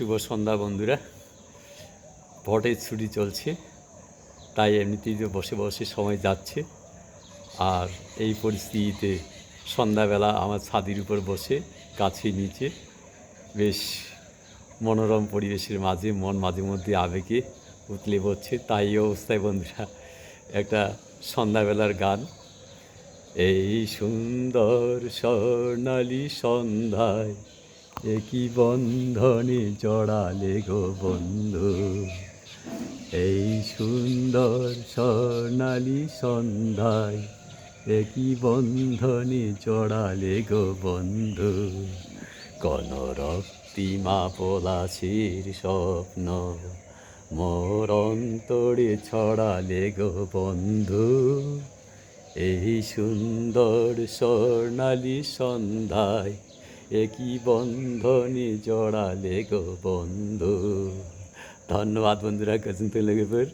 শুভ সন্ধ্যা বন্ধুরা। ভোটের ছুটি চলছে, তাই এমনিতেই তো বসে বসে সময় যাচ্ছে। আর এই পরিস্থিতিতে সন্ধ্যাবেলা আমার ছাদের উপর বসে গাছের নিচে বেশ মনোরম পরিবেশের মাঝে মন মাঝে মধ্যে আবেগে উতলে পড়ছে। তাই এই অবস্থায় বন্ধুরা একটা সন্ধ্যাবেলার গান। এই সুন্দর স্বর্ণালী সন্ধ্যায় একই বন্ধনে জড়ালে গো বন্ধু, এই সুন্দর স্বর্ণালী সন্ধ্যায় একই বন্ধনে জড়ালে গো বন্ধু, কোন রক্তিমা পলাশির স্বপ্ন মোর অন্তরে ছড়ালে গো বন্ধু, এই সুন্দর স্বর্ণালী সন্ধ্যায় একই বন্ধনে জড়ালে গো বন্ধু। ধন্যবাদ বন্ধুরা, কাছে লেগে পড়।